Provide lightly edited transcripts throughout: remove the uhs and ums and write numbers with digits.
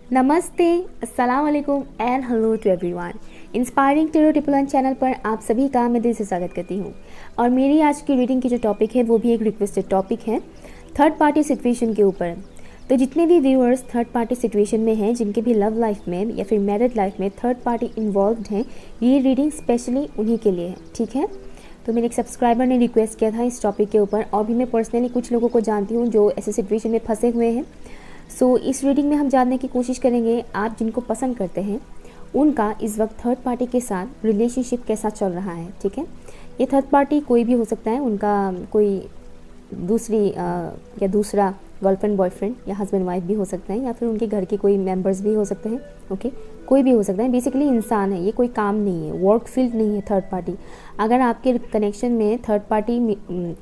नमस्ते, अस्सलाम वालेकुम and hello to everyone. Inspiring tarot टिपलन चैनल पर आप सभी का मैं दिल से स्वागत करती हूँ। और मेरी आज की रीडिंग की जो टॉपिक है वो भी एक रिक्वेस्टेड टॉपिक है, थर्ड पार्टी सिचुएशन के ऊपर। तो जितने भी व्यूअर्स थर्ड पार्टी सिचुएशन में हैं, जिनके भी लव लाइफ में या फिर मैरिड लाइफ में थर्ड पार्टी इन्वॉल्व्ड हैं, ये रीडिंग स्पेशली उन्हीं के लिए है, ठीक है। तो मेरे एक सब्सक्राइबर ने रिक्वेस्ट किया था इस टॉपिक के ऊपर, और भी मैं पर्सनली कुछ लोगों को जानती हूँ जो ऐसे सिचुएशन में फंसे हुए हैं। सो इस रीडिंग में हम जानने की कोशिश करेंगे आप जिनको पसंद करते हैं उनका इस वक्त थर्ड पार्टी के साथ रिलेशनशिप कैसा चल रहा है, ठीक है। ये थर्ड पार्टी कोई भी हो सकता है, उनका कोई दूसरी या दूसरा गर्लफ्रेंड बॉयफ्रेंड या हस्बैंड वाइफ भी हो सकते हैं, या फिर उनके घर के कोई मेंबर्स भी हो सकते हैं, ओके। कोई भी हो सकता है, बेसिकली इंसान है, ये कोई काम नहीं है, वर्क फील्ड नहीं है थर्ड पार्टी। अगर आपके कनेक्शन में थर्ड पार्टी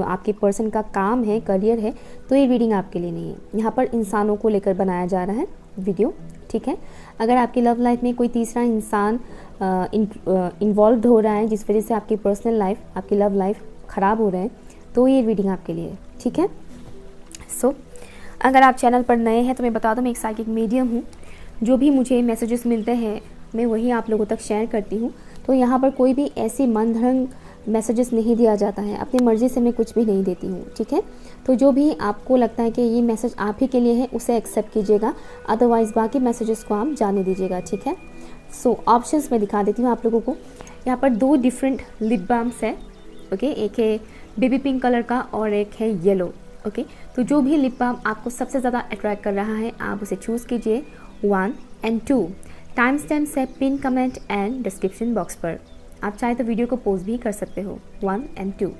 आपके पर्सन का काम है, करियर है, तो ये रीडिंग आपके लिए नहीं है। यहाँ पर इंसानों को लेकर बनाया जा रहा है वीडियो, ठीक है। अगर आपकी लव लाइफ में कोई तीसरा इंसान इन्वॉल्व हो रहा है जिस वजह से आपकी पर्सनल लाइफ, आपकी लव लाइफ ख़राब हो रहा है, तो ये रीडिंग आपके लिए है, ठीक है। सो अगर आप चैनल पर नए हैं तो मैं बता दूँ, मैं एक साइकिक मीडियम हूँ। जो भी मुझे मैसेजेस मिलते हैं मैं वही आप लोगों तक शेयर करती हूँ। तो यहाँ पर कोई भी ऐसी मनगढ़ंत मैसेजेस नहीं दिया जाता है, अपनी मर्ज़ी से मैं कुछ भी नहीं देती हूँ, ठीक है। तो जो भी आपको लगता है कि ये मैसेज आप ही के लिए है उसे एक्सेप्ट कीजिएगा, अदरवाइज़ बाकी मैसेजेस को आप जाने दीजिएगा, ठीक है। सो ऑप्शंस मैं दिखा देती हूँ आप लोगों को। यहाँ पर दो डिफरेंट लिप बाम्स है, ओके। एक है बेबी पिंक कलर का और एक है येलो, ओके। तो जो भी लिप बाम आपको सबसे ज़्यादा अट्रैक्ट कर रहा है आप उसे चूज़ कीजिए, 1 and 2। टाइम स्टैम्प है pin comment and description box पर। आप चाहे तो वीडियो को पोज भी कर सकते हो, 1 and 2।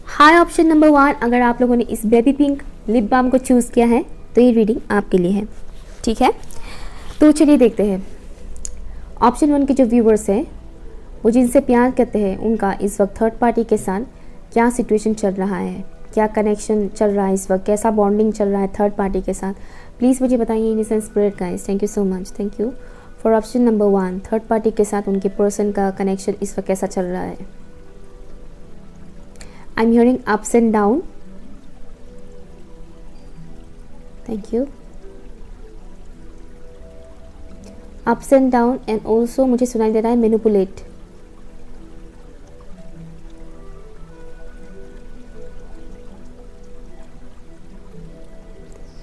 हाय, ऑप्शन नंबर 1, अगर आप लोगों ने इस बेबी पिंक लिप बाम को चूज़ किया है तो ये रीडिंग आपके लिए है, ठीक है। तो चलिए देखते हैं ऑप्शन 1 के जो व्यूवर्स हैं वो जिनसे प्यार करते हैं उनका इस वक्त थर्ड पार्टी के साथ क्या सिचुएशन चल रहा है, क्या कनेक्शन चल रहा है इस वक्त, कैसा बॉन्डिंग चल रहा है थर्ड पार्टी के साथ। प्लीज़ मुझे बताइए innocent spirit guys, thank you so much, thank you for option number 1। Third party के साथ उनके पर्सन का कनेक्शन इस वक्त कैसा चल रहा है। I am hearing ups and down, thank you. Ups and down and also मुझे सुनाई दे रहा है मैनिपुलेट।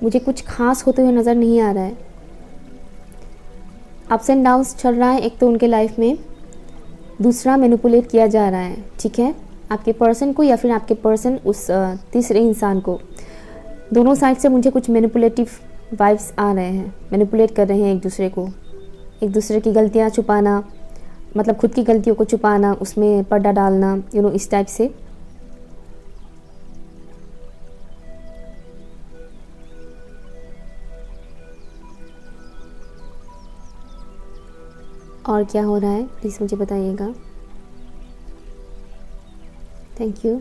मुझे कुछ खास होते हुए नज़र नहीं आ रहा है। अप्स एंड डाउन्स चल रहा है एक तो उनके लाइफ में, दूसरा मैनिपुलेट किया जा रहा है, ठीक है। आपके पर्सन को या फिर आपके पर्सन उस तीसरे इंसान को, दोनों साइड से मुझे कुछ मैनिपुलेटिव वाइब्स आ रहे हैं। मैनिपुलेट कर रहे हैं एक दूसरे को, एक दूसरे की गलतियाँ छुपाना, मतलब खुद की गलतियों को छुपाना, उसमें पर्दा डालना, इस टाइप से। और क्या हो रहा है प्लीज़ मुझे बताइएगा, थैंक यू।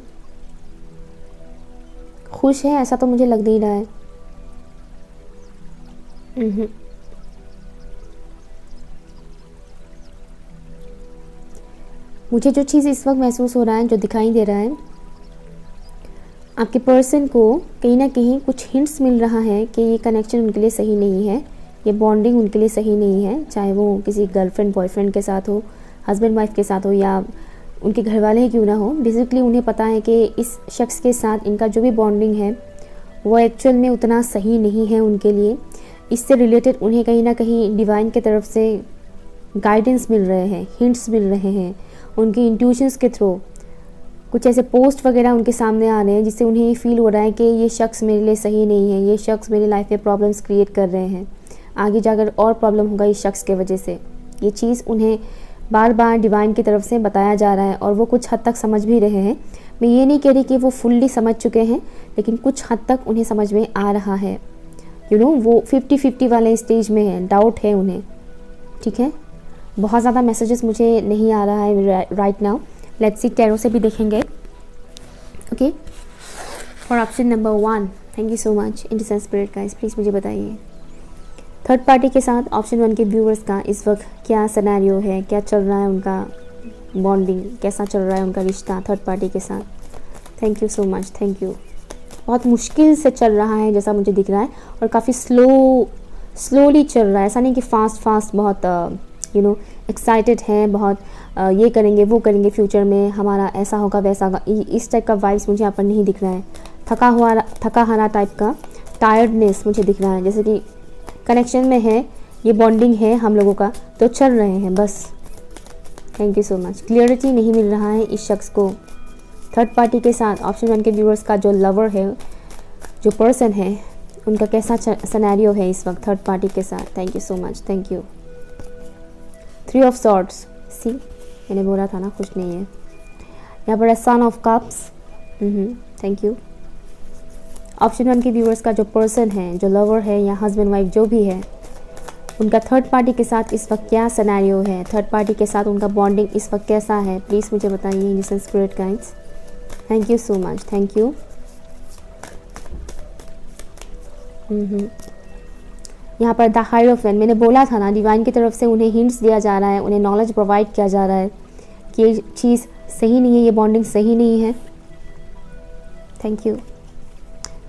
खुश है ऐसा तो मुझे लग नहीं रहा है। मुझे जो चीज़ इस वक्त महसूस हो रहा है, जो दिखाई दे रहा है, आपके पर्सन को कहीं ना कहीं कुछ हिंट्स मिल रहा है कि ये कनेक्शन उनके लिए सही नहीं है, ये बॉन्डिंग उनके लिए सही नहीं है, चाहे वो किसी गर्लफ्रेंड बॉयफ्रेंड के साथ हो, हस्बैंड वाइफ के साथ हो, या उनके घर वाले ही क्यों ना हो। बेसिकली उन्हें पता है कि इस शख्स के साथ इनका जो भी बॉन्डिंग है वो एक्चुअल में उतना सही नहीं है उनके लिए। इससे रिलेटेड उन्हें कहीं ना कहीं डिवाइन की तरफ से गाइडेंस मिल रहे हैं, हिंट्स मिल रहे हैं, उनकी इंट्यूशंस के थ्रू कुछ ऐसे पोस्ट वगैरह उनके सामने आ रहे हैं जिससे उन्हें ये फील हो रहा है कि ये शख्स मेरे लिए सही नहीं है, ये शख्स मेरी लाइफ में प्रॉब्लम्स क्रिएट कर रहे हैं, आगे जाकर और प्रॉब्लम होगा इस शख्स के वजह से। ये चीज़ उन्हें बार बार डिवाइन की तरफ से बताया जा रहा है और वो कुछ हद तक समझ भी रहे हैं। मैं ये नहीं कह रही कि वो फुल्ली समझ चुके हैं, लेकिन कुछ हद तक उन्हें समझ में आ रहा है। वो 50-50 वाले स्टेज में है, डाउट है उन्हें, ठीक है। बहुत ज़्यादा मैसेजेस मुझे नहीं आ रहा है right now. Let's see, tarot से भी देखेंगे, okay. For option number 1, thank you so much innocent spirit guys, please मुझे बताइए थर्ड पार्टी के साथ ऑप्शन 1 के व्यूअर्स का इस वक्त क्या सिनेरियो है, क्या चल रहा है उनका बॉन्डिंग, कैसा चल रहा है उनका रिश्ता थर्ड पार्टी के साथ। Thank you so much, thank you. बहुत मुश्किल से चल रहा है जैसा मुझे दिख रहा है, और काफ़ी स्लोली चल रहा है। ऐसा नहीं कि फास्ट बहुत एक्साइटेड हैं, बहुत ये करेंगे वो करेंगे, फ्यूचर में हमारा ऐसा होगा वैसा होगा, इस टाइप का वाइब्स मुझे यहाँ पर नहीं दिख रहा है। थका हारा टाइप का टायर्डनेस मुझे दिख रहा है, जैसे कि कनेक्शन में है, ये बॉन्डिंग है हम लोगों का, तो चल रहे हैं बस। Thank you so much. Clarity नहीं मिल रहा है इस शख्स को थर्ड पार्टी के साथ। ऑप्शन 1 के व्यूअर्स का जो लवर है, जो पर्सन है, उनका कैसा सिनेरियो है इस वक्त थर्ड पार्टी के साथ। Thank you so much, thank you. 3 of swords, see मैंने बोला था ना खुश नहीं है। यहाँ पर है son of cups, thank you. Option 1 के व्यूअर्स का जो पर्सन है, जो लवर है या हस्बैंड वाइफ जो भी है, उनका थर्ड पार्टी के साथ इस वक्त क्या सिनेरियो है, थर्ड पार्टी के साथ उनका बॉन्डिंग इस वक्त कैसा है, प्लीज़ मुझे बताइए universal spirit guides. Thank you so much, thank you. यहाँ पर द हायरोफेंट, मैंने बोला था ना, डिवाइन की तरफ से उन्हें हिंट्स दिया जा रहा है, उन्हें नॉलेज प्रोवाइड किया जा रहा है कि ये चीज़ सही नहीं है, ये बॉन्डिंग सही नहीं है। Thank you.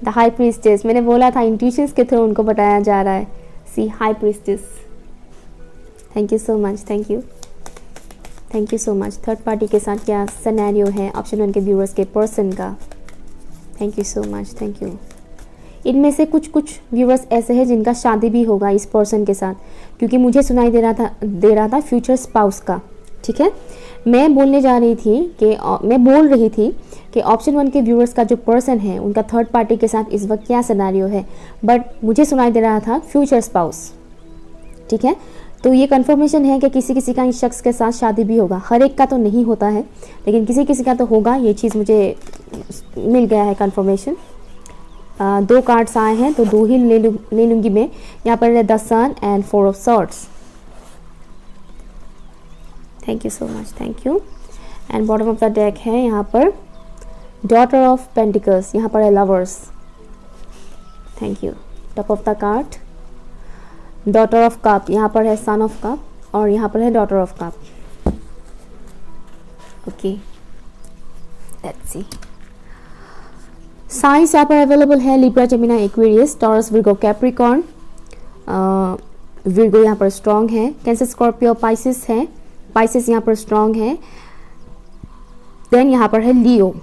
The high priestess, मैंने बोला था इंट्यूशंस के थ्रू उनको बताया जा रहा है। See high priestess, thank you so much, thank you, thank you so much. Third party के साथ क्या सिनेरियो है ऑप्शन 1 के व्यूअर्स के पर्सन का। Thank you so much, thank you. इनमें से कुछ व्यूअर्स ऐसे हैं जिनका शादी भी होगा इस पर्सन के साथ, क्योंकि मुझे सुनाई दे रहा था फ्यूचर स्पाउस का। ठीक है, मैं बोल रही थी कि ऑप्शन 1 के व्यूअर्स का जो पर्सन है उनका थर्ड पार्टी के साथ इस वक्त क्या सिनेरियो है, बट मुझे सुनाई दे रहा था फ्यूचर स्पाउस। ठीक है, तो ये कंफर्मेशन है कि किसी का इस शख्स के साथ शादी भी होगा। हर एक का तो नहीं होता है, लेकिन किसी का तो होगा, ये चीज़ मुझे मिल गया है कंफर्मेशन। 2 कार्ड्स आए हैं तो 2 ही ले लूँगी मैं। यहाँ पर है the sun and 4 of swords. Thank you so much, thank you. And bottom of the deck है यहाँ पर डॉटर ऑफ पेंटिकल्स, यहाँ पर है lovers. Thank you. Top of the card daughter of cup, यहाँ पर है सन ऑफ कप, और यहाँ पर है daughter of cup. Okay, let's see. Science यहाँ पर अवेलेबल है Libra, Gemini, Aquarius, taurus, Virgo, Capricorn. Virgo यहाँ पर स्ट्रॉन्ग है। कैंसर, स्कॉर्पियो, पाइसिस है। पाइसिस यहाँ पर स्ट्रॉन्ग है। देन यहाँ पर है लियो,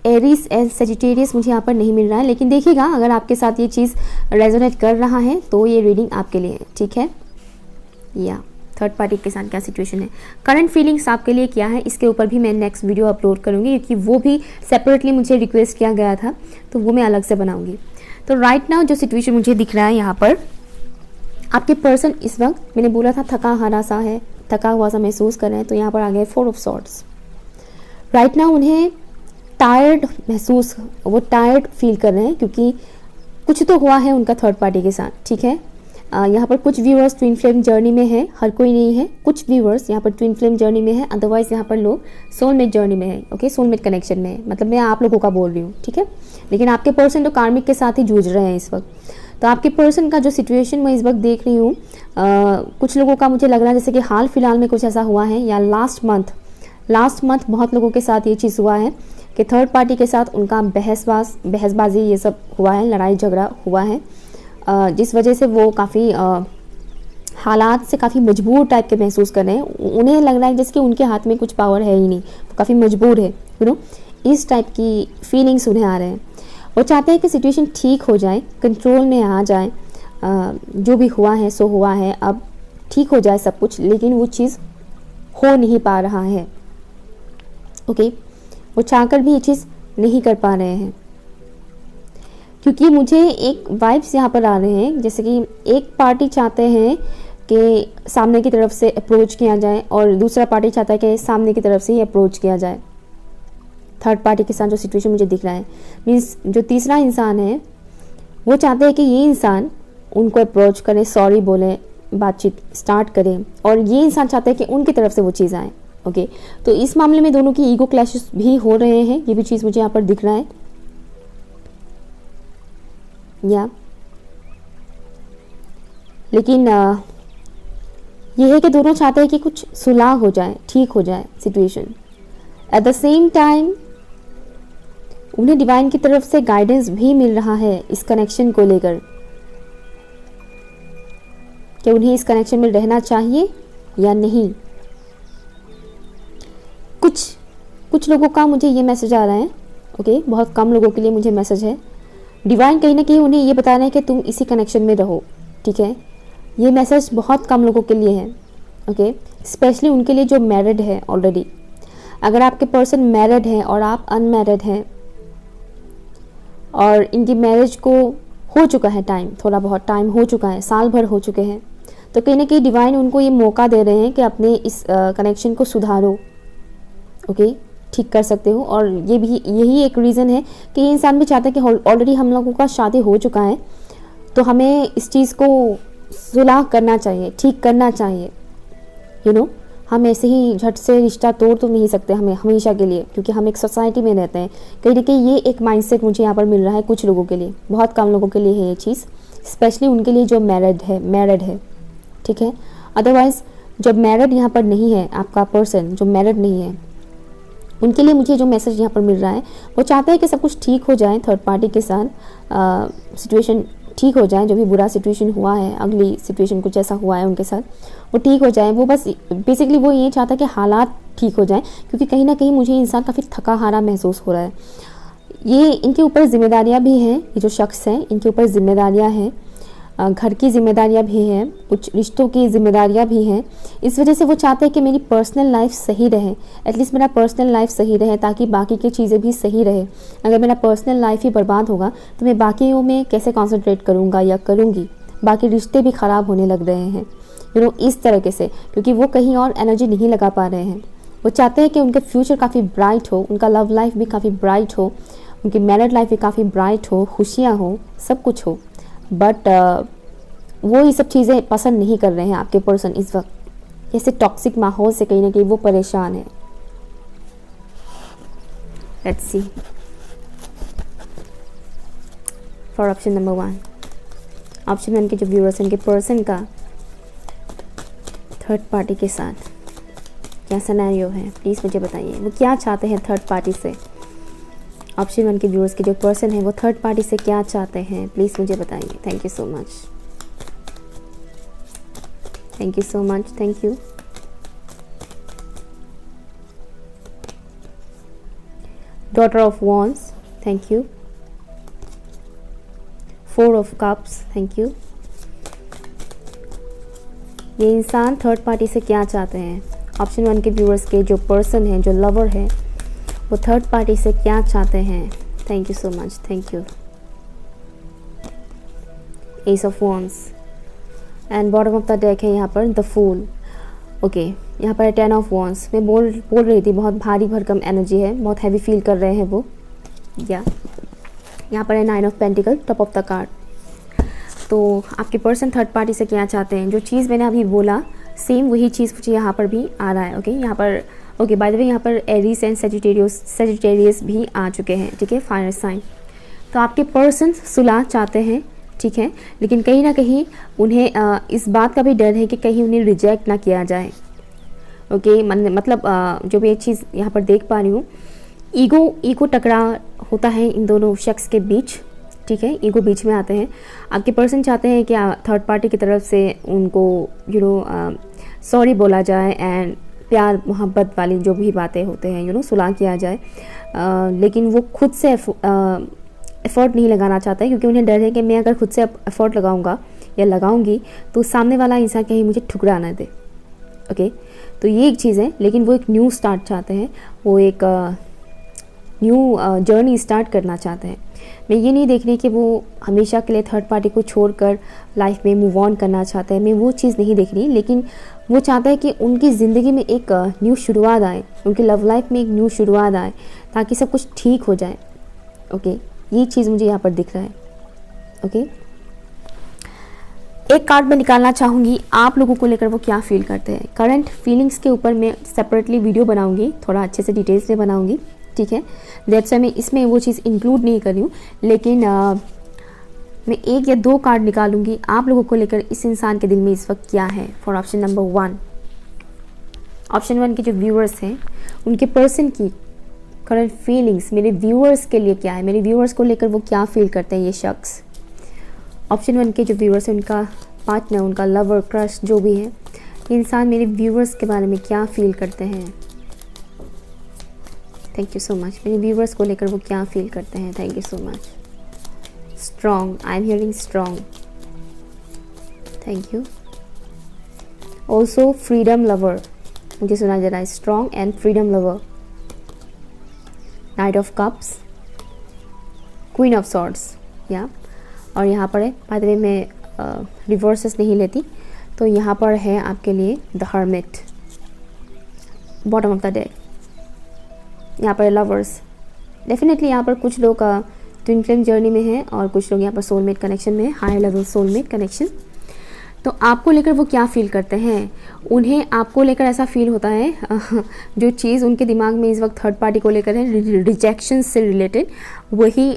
एरिस एंड सेजिटेरियस मुझे यहाँ पर नहीं मिल रहा है, लेकिन देखिएगा अगर आपके साथ ये चीज़ रेजोनेट कर रहा है तो ये रीडिंग आपके लिए है। ठीक है, या थर्ड पार्टी के साथ क्या सिचुएशन है, करंट फीलिंग्स आपके लिए क्या है, इसके ऊपर भी मैं नेक्स्ट वीडियो अपलोड करूँगी, क्योंकि वो भी सेपरेटली मुझे रिक्वेस्ट किया गया था, तो वो मैं अलग से बनाऊँगी। तो राइट नाउ जो सिचुएशन मुझे दिख रहा है यहाँ पर, आपके पर्सन इस वक्त, मैंने बोला था थका हारा सा है, थका हुआ सा महसूस कर रहे हैं, तो यहाँ पर आ गए 4 ऑफ सॉर्ड्स। राइट नाउ उन्हें टायर्ड महसूस, वो टायर्ड फील कर रहे हैं, क्योंकि कुछ तो हुआ है उनका थर्ड पार्टी के साथ। ठीक है, यहाँ पर कुछ व्यूअर्स ट्विन फ्लेम जर्नी में है, हर कोई नहीं है, कुछ व्यूअर्स यहाँ पर ट्विन फ्लेम जर्नी में है, अदरवाइज यहाँ पर लोग सोलमेट जर्नी में है। ओके, सोलमेट कनेक्शन में है, मतलब मैं आप लोगों का बोल रही हूँ। ठीक है, लेकिन आपके पर्सन तो कार्मिक के साथ ही जूझ रहे हैं इस वक्त। तो आपके पर्सन का जो सिचुएशन मैं इस वक्त देख रही हूँ, कुछ लोगों का मुझे लग रहा है जैसे कि हाल फिलहाल में कुछ ऐसा हुआ है, या लास्ट मंथ बहुत लोगों के साथ ये चीज़ हुआ है कि थर्ड पार्टी के साथ उनका बहसबाजी ये सब हुआ है, लड़ाई झगड़ा हुआ है, जिस वजह से वो काफ़ी हालात से काफ़ी मजबूर टाइप के महसूस कर रहे हैं। उन्हें लग रहा है जैसे कि उनके हाथ में कुछ पावर है ही नहीं, वो काफ़ी मजबूर है, इस टाइप की फीलिंग्स उन्हें आ रहे हैं। वो चाहते हैं कि सिचुएशन ठीक हो जाए, कंट्रोल में आ जाए, जो भी हुआ है सो हुआ है, अब ठीक हो जाए सब कुछ, लेकिन वो चीज़ हो नहीं पा रहा है। ओके, वो चाहकर भी ये चीज़ नहीं कर पा रहे हैं, क्योंकि मुझे एक वाइब्स यहाँ पर आ रहे हैं जैसे कि एक पार्टी चाहते हैं कि सामने की तरफ से अप्रोच किया जाए, और दूसरा पार्टी चाहता है कि सामने की तरफ से ही अप्रोच किया जाए। थर्ड पार्टी के साथ जो सिचुएशन मुझे दिख रहा है, मीन्स जो तीसरा इंसान है वो चाहते हैं कि ये इंसान उनको अप्रोच करे, सॉरी बोले, बातचीत स्टार्ट करें, और ये इंसान चाहते हैं कि उनकी तरफ से वो चीज़ आए। ओके, तो इस मामले में दोनों की ईगो क्लैशेस भी हो रहे हैं, ये भी चीज़ मुझे यहाँ पर दिख रहा है। या लेकिन ये है कि दोनों चाहते हैं कि कुछ सुलह हो जाए, ठीक हो जाए situation. At the same time उन्हें डिवाइन की तरफ से गाइडेंस भी मिल रहा है इस कनेक्शन को लेकर कि उन्हें इस कनेक्शन में रहना चाहिए या नहीं। कुछ लोगों का मुझे ये मैसेज आ रहा है, ओके, बहुत कम लोगों के लिए मुझे मैसेज है। डिवाइन कहीं ना कहीं उन्हें ये बता रहे हैं कि तुम इसी कनेक्शन में रहो, ठीक है। ये मैसेज बहुत कम लोगों के लिए है, ओके, स्पेशली उनके लिए जो मैरिड है ऑलरेडी। अगर आपके पर्सन मैरिड हैं और आप अनमैरिड हैं और इनकी मैरिज को हो चुका है टाइम, थोड़ा बहुत टाइम हो चुका है, साल भर हो चुके हैं, तो कहीं ना कहीं डिवाइन उनको ये मौका दे रहे हैं कि अपने इस कनेक्शन को सुधारो, ओके, ठीक कर सकते हो। और यही एक रीज़न है कि ये इंसान भी चाहता है कि ऑलरेडी हम लोगों का शादी हो चुका है, तो हमें इस चीज़ को सुलह करना चाहिए, ठीक करना चाहिए, यू नो। हम ऐसे ही झट से रिश्ता तोड़ तो नहीं सकते हमें हमेशा के लिए, क्योंकि हम एक सोसाइटी में रहते हैं। कहीं ना कहीं ये एक माइंडसेट मुझे यहाँ पर मिल रहा है कुछ लोगों के लिए, बहुत कम लोगों के लिए है ये चीज़, स्पेशली उनके लिए जो मैरिड है, ठीक है। अदरवाइज़ जब मैरिड यहाँ पर नहीं है, आपका पर्सन जो मैरिड नहीं है, उनके लिए मुझे जो मैसेज यहाँ पर मिल रहा है, वो चाहते हैं कि सब कुछ ठीक हो जाए थर्ड पार्टी के साथ, सिचुएशन ठीक हो जाए, जो भी बुरा सिचुएशन हुआ है, अगली सिचुएशन कुछ ऐसा हुआ है उनके साथ, वो ठीक हो जाए। वो बस बेसिकली वो ये चाहता है कि हालात ठीक हो जाए, क्योंकि कहीं ना कहीं मुझे इंसान काफ़ी थका हारा महसूस हो रहा है। ये इनके ऊपर जिम्मेदारियाँ भी हैं, ये जो शख्स हैं इनके ऊपर जिम्मेदारियाँ हैं, घर की जिम्मेदारियाँ भी हैं, कुछ रिश्तों की जिम्मेदारियाँ भी हैं। इस वजह से वो चाहते हैं कि मेरी पर्सनल लाइफ सही रहे, एटलीस्ट मेरा पर्सनल लाइफ सही रहे, ताकि बाकी की चीज़ें भी सही रहे। अगर मेरा पर्सनल लाइफ ही बर्बाद होगा तो मैं बाकियों में कैसे कॉन्सेंट्रेट करूँगा या करूँगी, बाकी रिश्ते भी ख़राब होने लग रहे हैं, यू नो, इस तरीके से, क्योंकि वो कहीं और एनर्जी नहीं लगा पा रहे हैं। वो चाहते हैं कि उनके फ्यूचर काफ़ी ब्राइट हो, उनका लव लाइफ भी काफ़ी ब्राइट हो, उनकी मैरिड लाइफ भी काफ़ी ब्राइट हो, खुशियाँ हो, सब कुछ हो, बट वो ये सब चीज़ें पसंद नहीं कर रहे हैं आपके पर्सन इस वक्त। ऐसे टॉक्सिक माहौल से कहीं ना कहीं वो परेशान है। Let's see for option number 1। Option 1 के जो व्यूअर्स हैं, उनके पर्सन का थर्ड पार्टी के साथ क्या सिनेरियो है, प्लीज़ मुझे बताइए। वो क्या चाहते हैं थर्ड पार्टी से? ऑप्शन 1 के व्यूअर्स के जो पर्सन है वो थर्ड पार्टी से क्या चाहते हैं, प्लीज़ मुझे बताइए। Thank you so much, thank you so much, thank you. Daughter of wands, thank you. 4 of cups, thank you. ये इंसान थर्ड पार्टी से क्या चाहते हैं? ऑप्शन 1 के व्यूअर्स के जो पर्सन है, जो लवर है, वो थर्ड पार्टी से क्या चाहते हैं? Thank you so much, thank you. S of wands and bottom of the deck है यहाँ पर द फूल, ओके। यहाँ पर 10 ऑफ वॉन्स। मैं बोल रही थी बहुत भारी भरकम एनर्जी है, बहुत हैवी फील कर रहे हैं वो, या यहाँ पर है 9 of pentacle, top of the card. तो आपके पर्सन थर्ड पार्टी से क्या चाहते हैं? जो चीज़ मैंने अभी बोला सेम वही चीज़ मुझे यहाँ पर भी आ रहा है, ओके। यहाँ पर ओके, बाय द वे यहाँ पर एरीज एंड सेजिटेरियस भी आ चुके हैं, ठीक है, फायर साइन। तो आपके पर्सन सुलह चाहते हैं, ठीक है, लेकिन कहीं ना कहीं उन्हें इस बात का भी डर है कि कहीं उन्हें रिजेक्ट ना किया जाए, ओके। मतलब जो मैं एक चीज़ यहाँ पर देख पा रही हूँ, ईगो टकरा होता है इन दोनों शख्स के बीच, ठीक है, ईगो बीच में आते हैं। आपके पर्सन चाहते हैं कि थर्ड पार्टी की तरफ से उनको यू नो सॉरी बोला जाए एंड प्यार मोहब्बत वाली जो भी बातें होते हैं, यू नो, सुलह किया जाए, लेकिन वो खुद से एफर्ट नहीं लगाना चाहता है, क्योंकि उन्हें डर है कि मैं अगर खुद से एफर्ट लगाऊंगा या लगाऊंगी तो सामने वाला इंसान कहीं मुझे ठुकरा ना दे, ओके। तो ये एक चीज़ है, लेकिन वो एक न्यू स्टार्ट चाहते हैं, वो एक न्यू जर्नी स्टार्ट करना चाहते हैं। मैं ये नहीं देख रही कि वो हमेशा के लिए थर्ड पार्टी को छोड़कर लाइफ में मूव ऑन करना चाहते हैं, मैं वो चीज़ नहीं देख रही, लेकिन वो चाहता है कि उनकी ज़िंदगी में एक न्यू शुरुआत आए, उनकी लव लाइफ में एक न्यू शुरुआत आए, ताकि सब कुछ ठीक हो जाए, ओके। ये चीज़ मुझे यहाँ पर दिख रहा है, ओके। एक कार्ड मैं निकालना चाहूँगी, आप लोगों को लेकर वो क्या फील करते हैं। करंट फीलिंग्स के ऊपर मैं सेपरेटली वीडियो बनाऊँगी, थोड़ा अच्छे से डिटेल्स में बनाऊँगी, ठीक है। दैट्स वाई मैं इसमें वो चीज़ इंक्लूड नहीं कर रही हूँ, लेकिन मैं 1 या 2 कार्ड निकालूंगी आप लोगों को लेकर इस इंसान के दिल में इस वक्त क्या है। फॉर ऑप्शन नंबर 1, ऑप्शन 1 के जो व्यूअर्स हैं उनके पर्सन की करंट फीलिंग्स मेरे व्यूअर्स के लिए क्या है, मेरे व्यूअर्स को लेकर वो क्या फील करते हैं ये शख्स। ऑप्शन 1 के जो व्यूअर्स हैं, उनका पार्टनर, उनका लवर, क्रश जो भी है, ये इंसान मेरे व्यूअर्स के बारे में क्या फील करते हैं। Thank you so much. मेरे व्यूअर्स को लेकर वो क्या फील करते हैं। Thank you so much. Strong, I am hearing strong. Thank you. Also freedom lover, मुझे सुना जा रहा है strong and freedom lover. Night of cups, queen of swords, या और यहाँ पर है, बाय द वे मैं रिवर्सेस नहीं लेती, तो यहाँ पर है आपके लिए the hermit, bottom of the deck. यहाँ पर लवर्स, डेफिनेटली यहाँ पर कुछ लोग ट्विन फ्लेम जर्नी में हैं और कुछ लोग यहाँ पर सोलमेट कनेक्शन में है, हायर लेवल सोलमेट कनेक्शन। तो आपको लेकर वो क्या फील करते हैं, उन्हें आपको लेकर ऐसा फील होता है जो चीज़ उनके दिमाग में इस वक्त थर्ड पार्टी को लेकर है, रिजेक्शन से रिलेटेड, वही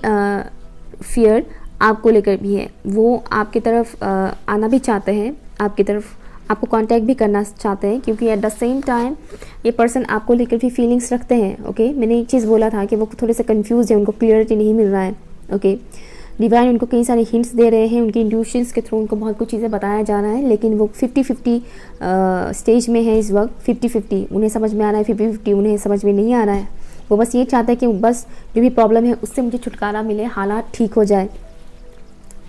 फियर आपको लेकर भी है। वो आपकी तरफ आना भी चाहते हैं, आपकी तरफ आपको कांटेक्ट भी करना चाहते हैं, क्योंकि एट द सेम टाइम ये पर्सन आपको लेकर भी फीलिंग्स रखते हैं। ओके, मैंने एक चीज़ बोला था कि वो थोड़े से कंफ्यूज है, उनको क्लियरिटी नहीं मिल रहा है। ओके, डिवाइन उनको कई सारे हिंट्स दे रहे हैं, उनकी इंट्यूशंस के थ्रू उनको बहुत कुछ चीज़ें बताया जा रहा है, लेकिन वो 50-50 स्टेज में है इस वक्त। 50-50 उन्हें समझ में आ रहा है, 50-50 उन्हें समझ में नहीं आ रहा है। वो बस ये चाहते हैं कि बस जो भी प्रॉब्लम है उससे मुझे छुटकारा मिले, हालात ठीक हो जाए।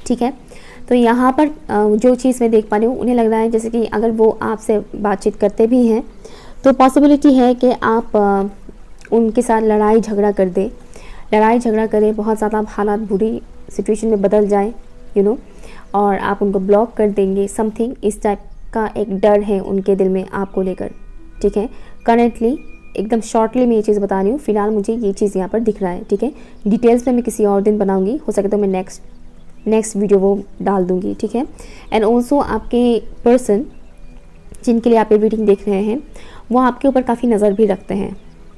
ठीक है, तो यहाँ पर जो चीज़ मैं देख पा रही हूँ, उन्हें लग रहा है जैसे कि अगर वो आपसे बातचीत करते भी हैं तो पॉसिबिलिटी है कि आप उनके साथ लड़ाई झगड़ा कर दें, लड़ाई झगड़ा करें, बहुत ज़्यादा हालात बुरी सिचुएशन में बदल जाए, यू नो, और आप उनको ब्लॉक कर देंगे। समथिंग इस टाइप का एक डर है उनके दिल में आपको लेकर। ठीक है, करेंटली एकदम शॉर्टली मैं ये चीज़ बता रही हूँ, फिलहाल मुझे ये चीज़ यहाँ पर दिख रहा है। ठीक है, डिटेल्स में मैं किसी और दिन बनाऊँगी, हो सके तो मैं नेक्स्ट वीडियो वो डाल दूँगी। ठीक है, एंड ऑल्सो आपके पर्सन जिनके लिए आप ये रीडिंग देख रहे हैं, वो आपके ऊपर काफ़ी नज़र भी रखते हैं।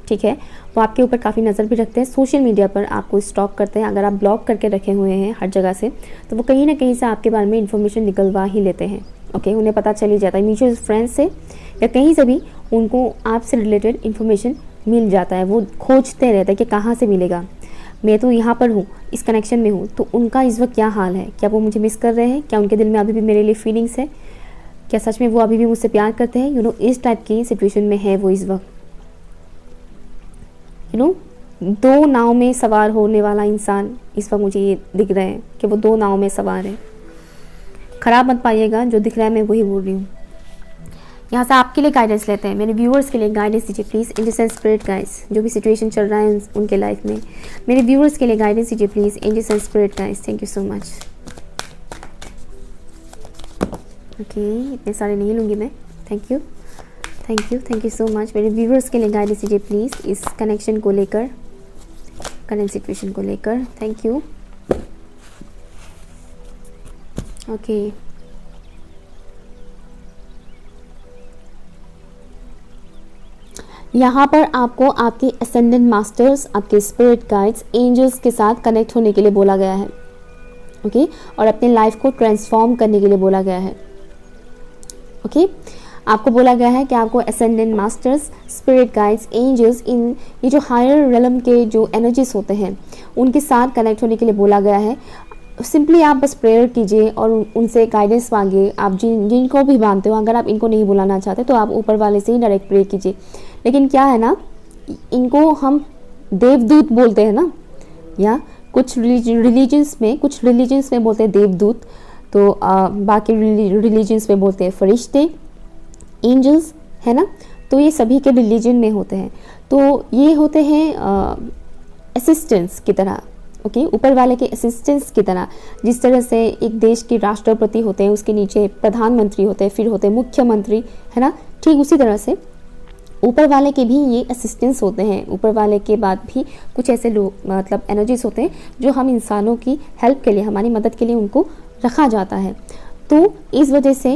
ठीक है, वो आपके ऊपर काफ़ी नज़र भी रखते हैं, सोशल मीडिया पर आपको स्टॉक करते हैं। अगर आप ब्लॉक करके रखे हुए हैं हर जगह से, तो वो कहीं ना कहीं से आपके बारे में इन्फॉर्मेशन निकलवा ही लेते हैं। ओके, उन्हें पता चल ही जाता है, म्यूचुअल फ्रेंड्स से या कहीं से भी उनको आपसे रिलेटेड इन्फॉर्मेशन मिल जाता है। वो खोजते रहते हैं कि कहाँ से मिलेगा, मैं तो यहाँ पर हूँ, इस कनेक्शन में हूँ, तो उनका इस वक्त क्या हाल है, क्या वो मुझे मिस कर रहे हैं, क्या उनके दिल में अभी भी मेरे लिए फीलिंग्स है, क्या सच में वो अभी भी मुझसे प्यार करते हैं। यू नो, इस टाइप की सिचुएशन में है वो इस वक्त। यू नो, दो नाव में सवार होने वाला इंसान इस वक्त मुझे ये दिख रहा है कि वो दो नाव में सवार है। ख़राब मत पाइएगा, जो दिख रहा है मैं वही बोल रही हूँ। यहाँ से आपके लिए गाइडेंस लेते हैं, मेरे व्यूअर्स के लिए गाइडेंस दीजिए please. Angels and spirit guides, जो भी सिचुएशन चल रहा है उनके लाइफ में, मेरे व्यूअर्स के लिए गाइडेंस दीजिए please. Angels and spirit guys, thank you so much. Okay, इतने सारे नहीं लूँगी मैं। Thank you, thank you, thank you so much. मेरे व्यूअर्स के लिए गाइडेंस दीजिए प्लीज़, इस कनेक्शन को लेकर, करंट सिचुएशन को लेकर। Thank you. ओके, यहाँ पर आपको आपके असेंडेंट मास्टर्स, आपके स्पिरिट गाइड्स, एंजल्स के साथ कनेक्ट होने के लिए बोला गया है। ओके, और अपने लाइफ को ट्रांसफॉर्म करने के लिए बोला गया है। ओके, आपको बोला गया है कि आपको ascendant masters, spirit guides, angels, इन ये जो हायर रेलम के जो एनर्जीज होते हैं उनके साथ कनेक्ट होने के लिए बोला गया है। सिंपली आप बस प्रेयर कीजिए और उनसे गाइडेंस मांगिए। आप जिनको भी मानते हो, अगर आप इनको नहीं बुलाना चाहते तो आप ऊपर वाले से ही डायरेक्ट प्रे कीजिए। लेकिन क्या है ना, इनको हम देवदूत बोलते हैं ना, या कुछ रिलीजन्स में बोलते हैं देवदूत, तो बाकी रिलीजन्स में बोलते हैं फरिश्ते, एंजल्स, है ना। तो ये सभी के रिलीजन में होते हैं, तो ये होते हैं असिस्टेंट्स की तरह। ओके, ऊपर वाले के असिस्टेंट्स की तरह। जिस तरह से एक देश के राष्ट्रपति होते हैं, उसके नीचे प्रधानमंत्री होते हैं, फिर होते हैं मुख्यमंत्री, है ना, ठीक उसी तरह से ऊपर वाले के भी ये असिस्टेंट्स होते हैं। ऊपर वाले के बाद भी कुछ ऐसे लोग, मतलब एनर्जीज होते हैं जो हम इंसानों की हेल्प के लिए, हमारी मदद के लिए उनको रखा जाता है। तो इस वजह से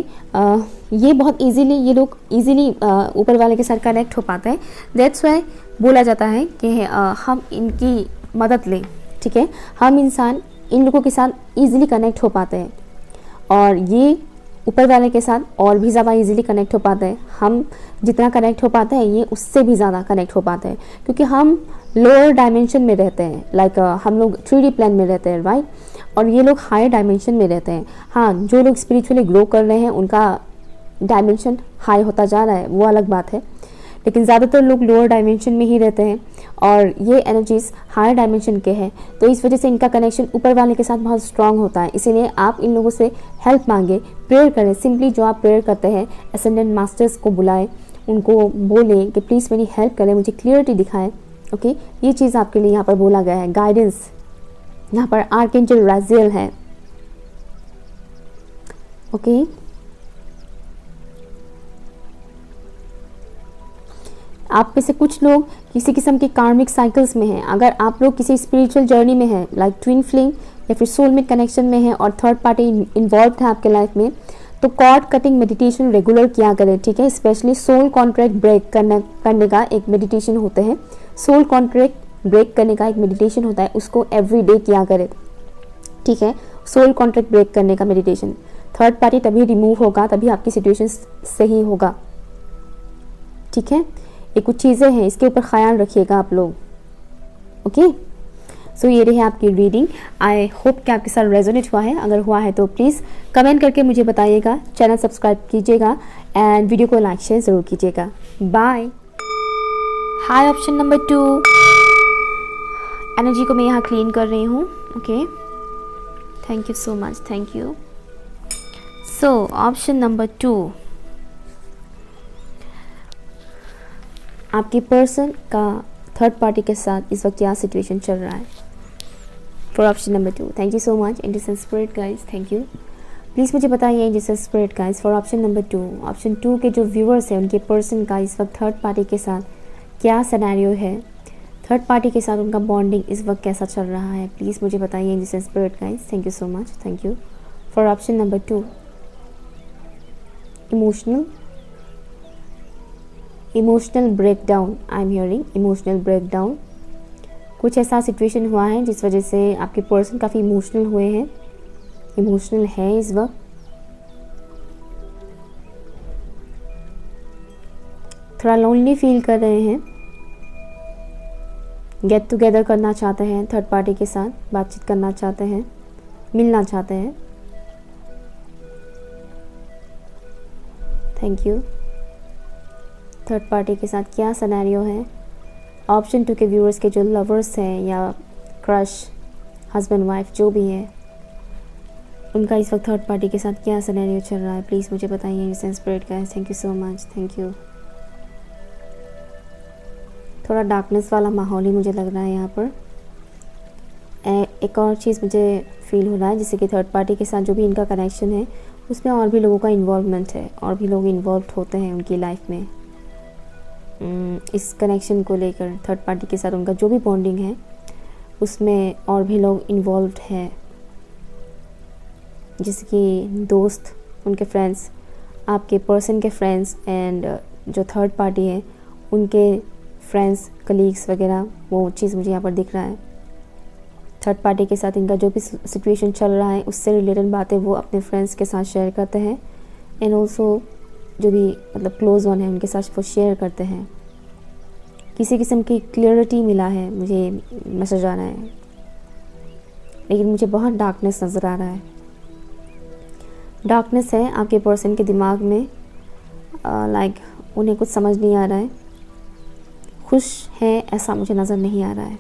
ये बहुत इजीली, ये लोग इजीली ऊपर वाले के साथ कनेक्ट हो पाते हैं। दैट्स वाई बोला जाता है कि हम इनकी मदद लें। ठीक है, हम इंसान इन लोगों के साथ इजीली कनेक्ट हो पाते हैं, और ये ऊपर वाले के साथ और भी ज़्यादा इजीली कनेक्ट हो पाते हैं। हम जितना कनेक्ट हो पाते हैं ये उससे भी ज़्यादा कनेक्ट हो पाते हैं, क्योंकि हम लोअर डायमेंशन में रहते हैं। लाइक हम लोग 3D प्लेन में रहते हैं, राइट, और ये लोग हायर डायमेंशन में रहते हैं। हाँ, जो लोग स्पिरिचुअली ग्रो कर रहे हैं उनका डायमेंशन हाई होता जा रहा है, वो अलग बात है, लेकिन ज़्यादातर लोग लोअर डायमेंशन में ही रहते हैं और ये एनर्जीज हायर डायमेंशन के हैं। तो इस वजह से इनका कनेक्शन ऊपर वाले के साथ बहुत स्ट्रांग होता है। इसीलिए आप इन लोगों से हेल्प मांगे, प्रेयर करें। सिंपली जो आप प्रेयर करते हैं, असेंडेंट मास्टर्स को बुलाएं, उनको बोलें कि प्लीज़ मेरी हेल्प करें, मुझे क्लियरिटी दिखाएं। ओके, ये चीज़ आपके लिए यहाँ पर बोला गया है। गाइडेंस यहाँ पर आर्कएंजल राजियल है। ओके, आप में से कुछ लोग किसी किस्म के कार्मिक साइकिल्स में हैं। अगर आप लोग किसी स्पिरिचुअल जर्नी में हैं, लाइक ट्विन फ्लेम या फिर सोलमेट कनेक्शन में हैं और थर्ड पार्टी इन्वॉल्व है आपके लाइफ में, तो कॉर्ड कटिंग मेडिटेशन रेगुलर किया करें, ठीक है। स्पेशली सोल कॉन्ट्रैक्ट ब्रेक करने का एक मेडिटेशन होते हैं, सोल कॉन्ट्रैक्ट ब्रेक करने का एक मेडिटेशन होता है, उसको एवरी डे किया करें, ठीक है। सोल कॉन्ट्रैक्ट ब्रेक करने का मेडिटेशन, थर्ड पार्टी तभी रिमूव होगा, तभी आपकी सिचुएशन सही होगा, ठीक है। ये कुछ चीज़ें हैं, इसके ऊपर ख्याल रखिएगा आप लोग। ओके, सो ये रही आपकी रीडिंग। आई होप कि आपके साथ रेजोनेट हुआ है। अगर हुआ है तो प्लीज़ कमेंट करके मुझे बताइएगा, चैनल सब्सक्राइब कीजिएगा एंड वीडियो को लाइक शेयर ज़रूर कीजिएगा। बाय। हाय, ऑप्शन नंबर 2, एनर्जी को मैं यहाँ क्लीन कर रही हूँ। Okay, thank you so much, thank you. So option number 2, आपकी पर्सन का थर्ड पार्टी के साथ इस वक्त क्या सिचुएशन चल रहा है। For option number 2, thank you so much indecent spirit guys, thank you. Please मुझे बताइए indecent spirit guys, for option number 2, option 2 के जो व्यूअर्स हैं उनके पर्सन का इस वक्त थर्ड पार्टी के साथ क्या सिनेरियो है, थर्ड पार्टी के साथ उनका बॉन्डिंग इस वक्त कैसा चल रहा है। प्लीज़ मुझे बताइए indecent spirit guys, thank you so much, thank you. For option number 2, emotional breakdown, I am hearing emotional breakdown. कुछ ऐसा सिचुएशन हुआ है जिस वजह से आपके पर्सन काफ़ी इमोशनल हुए हैं, इमोशनल है इस वक्त, थोड़ा लोनली फील कर रहे हैं, गेट टुगेदर करना चाहते हैं, थर्ड पार्टी के साथ बातचीत करना चाहते हैं, मिलना चाहते हैं। Thank you. थर्ड पार्टी के साथ क्या सिनेरियो है। ऑप्शन 2 के व्यूअर्स के जो लवर्स हैं या क्रश, हस्बैंड वाइफ जो भी है, उनका इस वक्त थर्ड पार्टी के साथ क्या सिनेरियो चल रहा है। प्लीज़ मुझे बताइए indecent spirit guys, thank you so much, thank you. थोड़ा डार्कनेस वाला माहौल ही मुझे लग रहा है यहाँ पर। एक और चीज़ मुझे फील हो रहा है, जैसे कि थर्ड पार्टी के साथ जो भी इनका कनेक्शन है उसमें और भी लोगों का इन्वॉल्वमेंट है, और भी लोग इन्वॉल्व होते हैं उनकी लाइफ में। इस कनेक्शन को लेकर थर्ड पार्टी के साथ उनका जो भी बॉन्डिंग है उसमें और भी लोग इन्वॉल्व्ड हैं, जैसे कि दोस्त, उनके फ्रेंड्स, आपके पर्सन के फ्रेंड्स एंड जो थर्ड पार्टी है उनके फ्रेंड्स, कलीग्स वगैरह, वो चीज़ मुझे यहाँ पर दिख रहा है। थर्ड पार्टी के साथ इनका जो भी सिचुएशन चल रहा है उससे रिलेटेड बातें वो अपने फ्रेंड्स के साथ शेयर करते हैं, एंड ऑल्सो जो भी मतलब क्लोज वन है उनके साथ वो शेयर करते हैं। किसी किस्म की क्लियरिटी मिला है, मुझे मैसेज आ रहा है, लेकिन मुझे बहुत डार्कनेस नज़र आ रहा है। डार्कनेस है आपके पर्सन के दिमाग में, लाइक उन्हें कुछ समझ नहीं आ रहा है, खुश है ऐसा मुझे नज़र नहीं आ रहा है।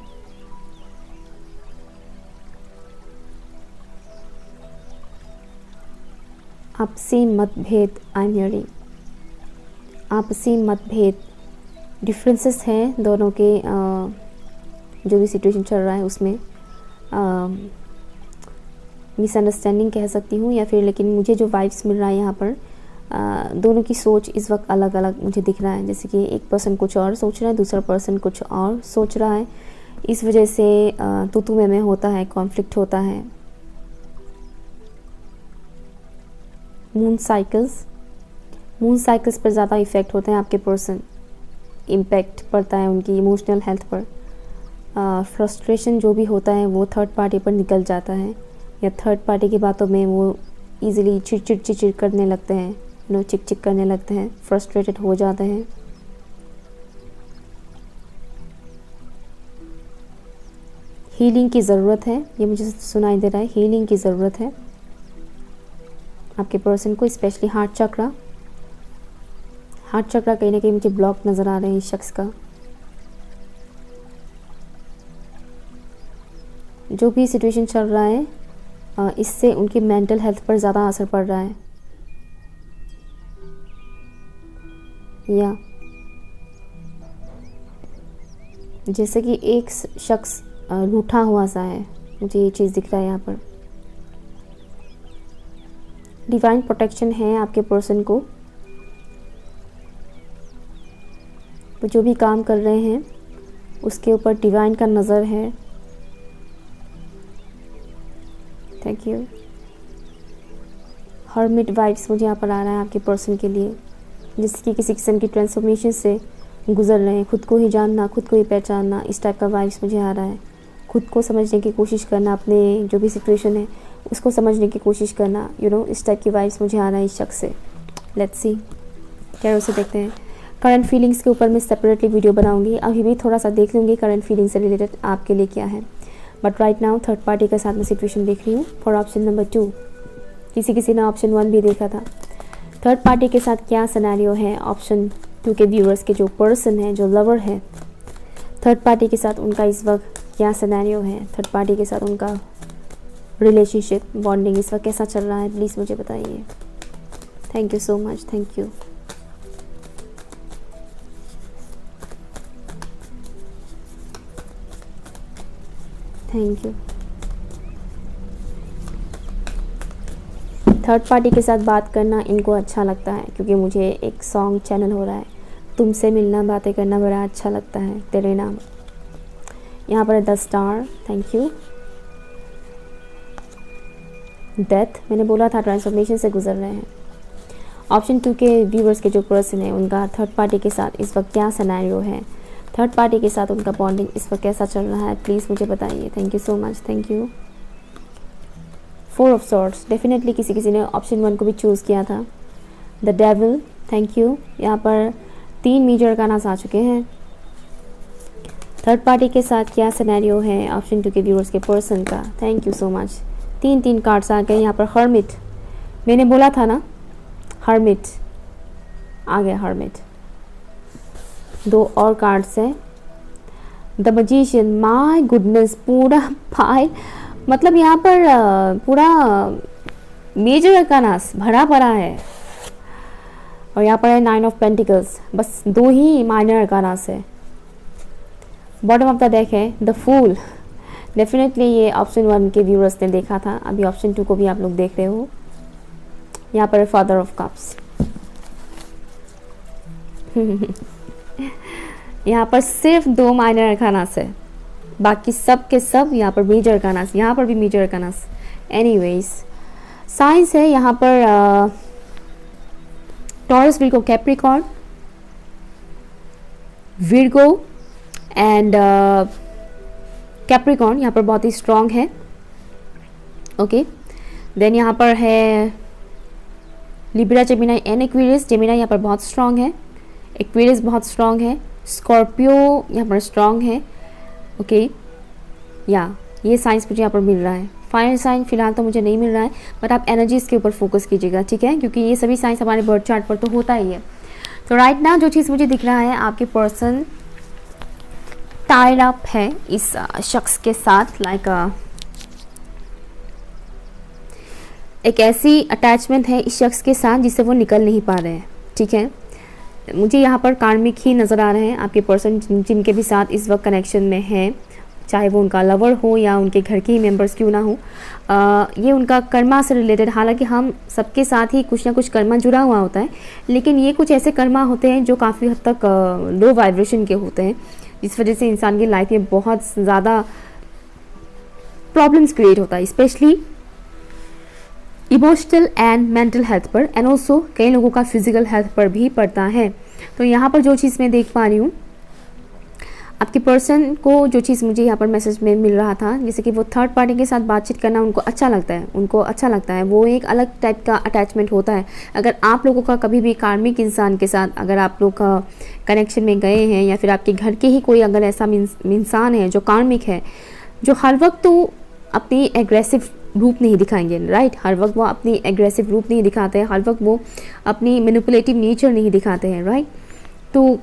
आपसी मतभेद, आई एम हियरिंग आपसी मतभेद, डिफरेंसेस हैं दोनों के, जो भी सिचुएशन चल रहा है उसमें मिसअंडरस्टैंडिंग कह सकती हूँ या फिर, लेकिन मुझे जो वाइब्स मिल रहा है यहाँ पर दोनों की सोच इस वक्त अलग अलग मुझे दिख रहा है। जैसे कि एक पर्सन कुछ और सोच रहा है, दूसरा पर्सन कुछ और सोच रहा है, इस वजह से तू में होता है, कॉन्फ्लिक्ट होता है। मून साइकिल्स पर ज़्यादा इफ़ेक्ट होते हैं आपके पर्सन, इम्पैक्ट पड़ता है उनकी इमोशनल हेल्थ पर। फ्रस्ट्रेशन जो भी होता है वो थर्ड पार्टी पर निकल जाता है, या थर्ड पार्टी की बातों में वो ईजिली चिड़चिड़ करने लगते हैं, चिक चिक करने लगते हैं, फ्रस्ट्रेटेड हो जाते हैं। हीलिंग की ज़रूरत है, ये मुझे सुनाई दे रहा है, हीलिंग की ज़रूरत है आपके पर्सन को, स्पेशली हार्ट चक्रा। हार्ट चक्रा कहीं ना कहीं मुझे ब्लॉक नज़र आ रहे हैं इस शख्स का। जो भी सिचुएशन चल रहा है इससे उनकी मेंटल हेल्थ पर ज़्यादा असर पड़ रहा है। या जैसे कि एक शख्स रूठा हुआ सा है, मुझे ये चीज़ दिख रहा है यहाँ पर। डिवाइन प्रोटेक्शन है आपके पर्सन को, वो जो भी काम कर रहे हैं उसके ऊपर डिवाइन का नज़र है। Thank you. हर्मिट वाइब्स मुझे यहाँ पर आ रहा है आपके पर्सन के लिए, जिसकी किसी किस्म की ट्रांसफॉर्मेशन से गुजर रहे हैं। खुद को ही जानना, खुद को ही पहचानना, इस टाइप का वाइब्स मुझे आ रहा है। खुद को समझने की कोशिश करना, अपने जो भी सिचुएशन है उसको समझने की कोशिश करना, इस टाइप की वाइब्स मुझे आ रहा है इस शख्स से। लेट्स सी, कैरों से देखते हैं। करंट फीलिंग्स के ऊपर मैं सेपरेटली वीडियो बनाऊंगी, अभी भी थोड़ा सा देख लूँगी करंट फीलिंग से रिलेटेड आपके लिए क्या है। But right now third party के साथ मैं सिचुएशन देख रही हूँ फॉर ऑप्शन नंबर 2। किसी ने ऑप्शन 1 भी देखा था। थर्ड पार्टी के साथ क्या सिनेरियो है ऑप्शन 2 के व्यूअर्स के, जो पर्सन है, जो लवर है, थर्ड पार्टी के साथ उनका इस वक्त क्या सिनेरियो है। थर्ड पार्टी के साथ उनका रिलेशनशिप, बॉन्डिंग इस वक्त कैसा चल रहा है, प्लीज़ मुझे बताइए। Thank you so much, thank you. Thank you. Third party के साथ बात करना इनको अच्छा लगता है, क्योंकि मुझे एक सॉन्ग चैनल हो रहा है, तुमसे मिलना, बातें करना बड़ा अच्छा लगता है, तेरे नाम। यहाँ पर 10 स्टार, थैंक यू। डेथ, मैंने बोला था ट्रांसफॉर्मेशन से गुजर रहे हैं। ऑप्शन 2 के व्यूवर्स के जो पर्सन है उनका थर्ड पार्टी के साथ इस वक्त क्या सिनेरियो है, थर्ड पार्टी के साथ उनका बॉन्डिंग इस वक्त कैसा चल रहा है, प्लीज़ मुझे बताइए। Thank you so much, thank you. 4 of swords, definitely किसी ने ऑप्शन 1 को भी चूज़ किया था। The devil, thank you. यहाँ पर 3 मेजर गानास आ चुके हैं। थर्ड पार्टी के साथ क्या सिनेरियो है ऑप्शन 2 के व्यूअर्स के पर्सन का, thank you so much. 3 cards आ गए यहाँ पर। हर्मिट, मैंने बोला था ना, हर्मिट आ गया, हर्मिट। 2 और कार्ड्स हैं। द मैजिशियन, माय गुडनेस, पूरा फाइल, मतलब यहाँ पर पूरा मेजर अरकानास भरा पड़ा है। और यहाँ पर है 9 ऑफ पेंटिकल्स, बस 2 ही माइनर अरकानास है। बॉटम ऑफ द डेक है द फूल, डेफिनेटली ये ऑप्शन 1 के व्यूअर्स ने देखा था, अभी ऑप्शन 2 को भी आप लोग देख रहे हो। यहाँ पर फादर ऑफ कप्स यहाँ पर सिर्फ 2 माइनर अरकानास है, बाकी सब के सब यहाँ पर मेजर अरकानास, यहाँ पर भी मेजर अरकानास। एनीवेज, साइंस है यहाँ पर taurus, Virgo, Capricorn, Virgo and Capricorn यहाँ पर बहुत ही स्ट्रॉन्ग है। ओके, देन यहाँ पर है Libra, Gemini and Aquarius. Gemini यहाँ पर बहुत स्ट्रॉन्ग है, एक्वेरियस बहुत स्ट्रॉन्ग है, स्कॉर्पियो यहाँ पर स्ट्रॉन्ग है। ओके, या ये साइंस मुझे यहाँ पर मिल रहा है। फायर साइन फिलहाल तो मुझे नहीं मिल रहा है, बट आप एनर्जीज के ऊपर फोकस कीजिएगा, ठीक है, क्योंकि ये सभी साइंस हमारे बर्थ चार्ट पर तो होता ही है। तो राइट नाउ जो चीज़ मुझे दिख रहा है, आपके पर्सन टाइड अप है इस शख्स के साथ, लाइक एक ऐसी अटैचमेंट है इस शख्स के साथ जिससे वो निकल नहीं पा रहे हैं, ठीक है। मुझे यहाँ पर कार्मिक ही नज़र आ रहे हैं आपके पर्सन, जिनके भी साथ इस वक्त कनेक्शन में है, चाहे वो उनका लवर हो या उनके घर के ही मेंबर्स क्यों ना हो। ये उनका कर्मा से रिलेटेड, हालांकि हम सबके साथ ही कुछ ना कुछ कर्मा जुड़ा हुआ होता है, लेकिन ये कुछ ऐसे कर्मा होते हैं जो काफ़ी हद तक लो वाइब्रेशन के होते हैं, जिस वजह से इंसान की लाइफ में बहुत ज़्यादा प्रॉब्लम्स क्रिएट होता है, specially emotional and mental health पर, एंड ऑल्सो कई लोगों का फिजिकल हेल्थ पर भी पड़ता है। तो यहाँ पर जो चीज़ मैं देख पा रही हूँ, आपके पर्सन को जो चीज़ मुझे यहाँ पर मैसेज में मिल रहा था, जैसे कि वो थर्ड पार्टी के साथ बातचीत करना उनको अच्छा लगता है, वो एक अलग टाइप का अटैचमेंट होता है। अगर आप लोगों का कभी भी कार्मिक इंसान के साथ अगर आप लोग का कनेक्शन में गए हैं, या फिर आपके घर के ही कोई अगर ऐसा इंसान है जो कार्मिक है, जो हर वक्त तो अपनी एग्रेसिव रूप नहीं दिखाएंगे, राइट, हर वक्त वो अपनी एग्रेसिव रूप नहीं दिखाते हैं, हर वक्त वो अपनी मैनिपुलेटिव नेचर नहीं दिखाते हैं, राइट। तो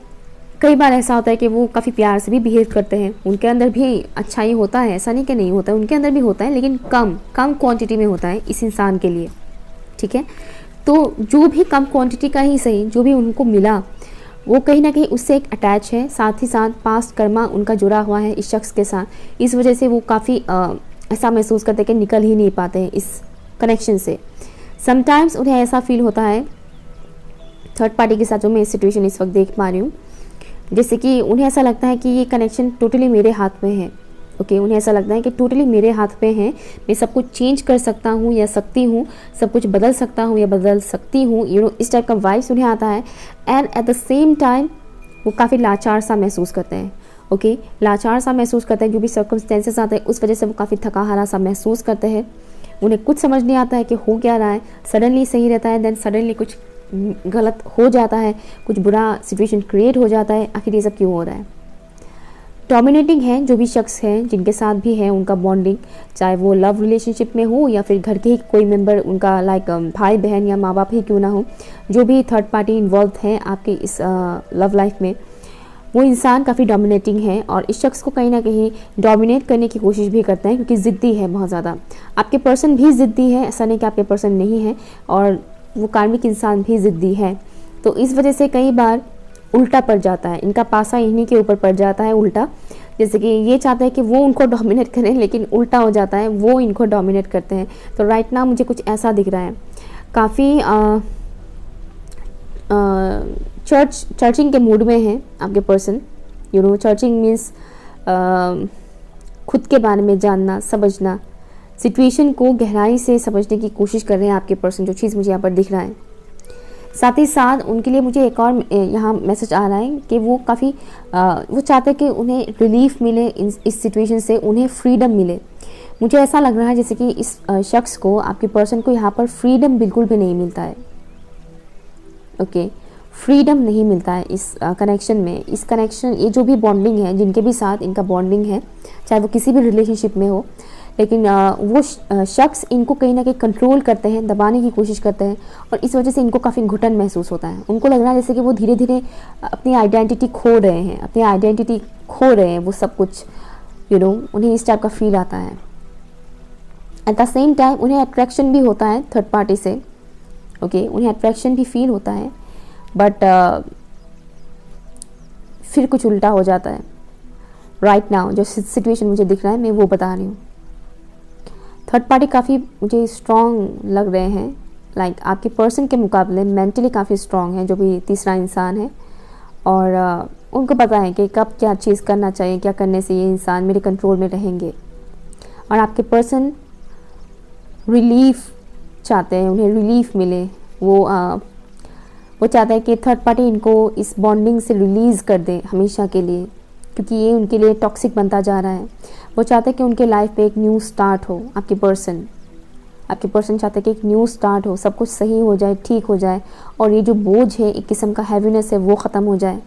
कई बार ऐसा होता है कि वो काफ़ी प्यार से भी बिहेव करते हैं, उनके अंदर भी अच्छाई होता है, ऐसा नहीं कि नहीं होता है, उनके अंदर भी होता है, लेकिन कम क्वांटिटी में होता है इस इंसान के लिए, ठीक है। तो जो भी कम क्वांटिटी का ही सही, जो भी उनको मिला वो कहीं ना कहीं उससे एक अटैच है, साथ ही साथ पास्ट कर्मा उनका जुड़ा हुआ है इस शख्स के साथ। इस वजह से वो काफ़ी ऐसा महसूस करते हैं कि निकल ही नहीं पाते हैं इस कनेक्शन से। समटाइम्स उन्हें ऐसा फील होता है थर्ड पार्टी के साथ, जो मैं सिचुएशन इस वक्त देख पा रही हूँ, जैसे कि उन्हें ऐसा लगता है कि ये कनेक्शन टोटली मेरे हाथ में है। ओके, उन्हें ऐसा लगता है कि टोटली मेरे हाथ में है, मैं सब कुछ चेंज कर सकता हूँ या सकती हूँ, सब कुछ बदल सकता हूँ या बदल सकती हूँ, इस टाइप का वाइब्स उन्हें आता है। And at the same time वो काफ़ी लाचार सा महसूस करते हैं। ओके, लाचार सा महसूस करते हैं, जो भी सर्कमस्टेंसेस आते हैं उस वजह से वो काफ़ी थका हारा सा महसूस करते हैं। उन्हें कुछ समझ नहीं आता है कि हो क्या रहा है, सडनली सही रहता है, देन सडनली कुछ गलत हो जाता है, कुछ बुरा सिचुएशन क्रिएट हो जाता है। आखिर ये सब क्यों हो रहा है? डोमिनेटिंग है जो भी शख्स हैं, जिनके साथ भी है उनका बॉन्डिंग, चाहे वो लव रिलेशनशिप में हो या फिर घर के ही कोई मेंबर उनका, लाइक भाई बहन या माँ बाप ही क्यों ना हो, जो भी थर्ड पार्टी इन्वॉल्व हैं आपके इस लव लाइफ में, वो इंसान काफ़ी डोमिनेटिंग है और इस शख्स को कहीं ना कहीं डोमिनेट करने की कोशिश भी करते हैं, क्योंकि ज़िद्दी है बहुत ज़्यादा। आपके पर्सन भी ज़िद्दी है, ऐसा नहीं कि आपके पर्सन नहीं है, और वो कार्मिक इंसान भी ज़िद्दी है। तो इस वजह से कई बार उल्टा पड़ जाता है, इनका पासा इन्हीं के ऊपर पड़ जाता है उल्टा। जैसे कि ये चाहते हैं कि वो उनको डोमिनेट करें, लेकिन उल्टा हो जाता है, वो इनको डोमिनेट करते हैं। तो राइट नाउ मुझे कुछ ऐसा दिख रहा है, काफ़ी चर्चिंग के मूड में है आपके पर्सन। चर्चिंग मीन्स खुद के बारे में जानना, समझना, सिचुएशन को गहराई से समझने की कोशिश कर रहे हैं आपके पर्सन, जो चीज़ मुझे यहाँ पर दिख रहा है। साथ ही साथ उनके लिए मुझे एक और यहाँ मैसेज आ रहा है कि वो काफ़ी वो चाहते हैं कि उन्हें रिलीफ मिले इस सिचुएशन से, उन्हें फ्रीडम मिले। मुझे ऐसा लग रहा है जैसे कि इस शख्स को, आपके पर्सन को यहाँ पर फ्रीडम बिल्कुल भी नहीं मिलता है। ओके, फ्रीडम नहीं मिलता है इस कनेक्शन में। इस कनेक्शन, ये जो भी बॉन्डिंग है, जिनके भी साथ इनका बॉन्डिंग है, चाहे वो किसी भी रिलेशनशिप में हो, लेकिन वो शख्स इनको कहीं ना कहीं कंट्रोल करते हैं, दबाने की कोशिश करते हैं, और इस वजह से इनको काफ़ी घुटन महसूस होता है। उनको लग रहा है जैसे कि वो धीरे धीरे अपनी आइडेंटिटी खो रहे हैं, वो सब कुछ उन्हें इस टाइप का फील आता है। एट द सेम टाइम उन्हें अट्रैक्शन भी होता है थर्ड पार्टी से। ओके, उन्हें अट्रैक्शन भी फील होता है, बट फिर कुछ उल्टा हो जाता है। राइट नाउ जो सिचुएशन मुझे दिख रहा है, मैं वो बता रही हूँ। थर्ड पार्टी काफ़ी मुझे स्ट्रॉन्ग लग रहे हैं, लाइक आपके पर्सन के मुकाबले मेंटली काफ़ी स्ट्रॉन्ग है जो भी तीसरा इंसान है, और उनको पता है कि कब क्या चीज़ करना चाहिए, क्या करने से ये इंसान मेरे कंट्रोल में रहेंगे। और आपके पर्सन रिलीफ चाहते हैं, उन्हें रिलीफ मिले। वो चाहते हैं कि थर्ड पार्टी इनको इस बॉन्डिंग से रिलीज़ कर दे हमेशा के लिए, क्योंकि ये उनके लिए टॉक्सिक बनता जा रहा है। वो चाहते हैं कि उनके लाइफ पे एक न्यू स्टार्ट हो। आपके पर्सन चाहते हैं कि एक न्यू स्टार्ट हो, सब कुछ सही हो जाए, ठीक हो जाए, और ये जो बोझ है, एक किस्म का हैवीनेस है, वो ख़त्म हो जाए।